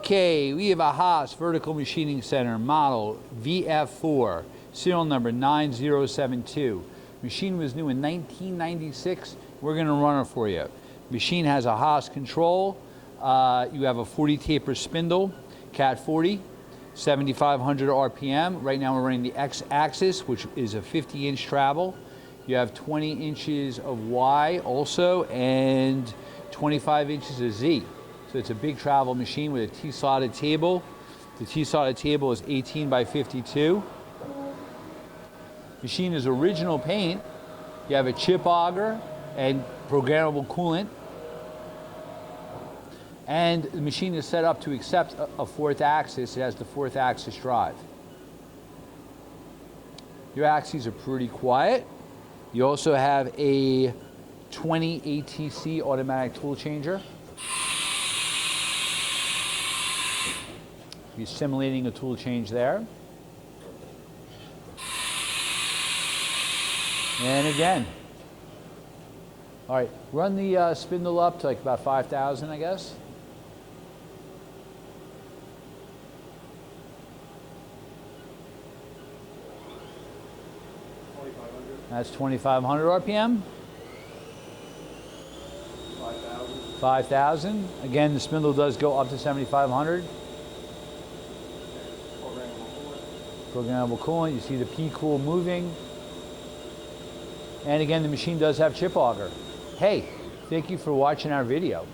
Okay, we have a Haas Vertical Machining Center model VF4, serial number 9072. Machine was new in 1996. We're going to run it for you. Machine has a Haas control. You have a 40 taper spindle, Cat 40, 7,500 RPM. Right now we're running the X-axis, which is a 50-inch travel. You have 20 inches of Y also, and 25 inches of Z. So it's a big travel machine with a T-slotted table. The T-slotted table is 18 by 52. Machine is original paint. You have a chip auger and programmable coolant. And the machine is set up to accept a fourth axis. It has the fourth axis drive. Your axes are pretty quiet. You also have a 20 ATC automatic tool changer. You're simulating a tool change there. And again. All right, run the spindle up to like about 5,000, I guess. That's 2,500 RPM. 5,000. 5,000. Again, the spindle does go up to 7,500. Programmable coolant. You see the P-cool moving. And again, the machine does have chip auger. Hey, thank you for watching our video.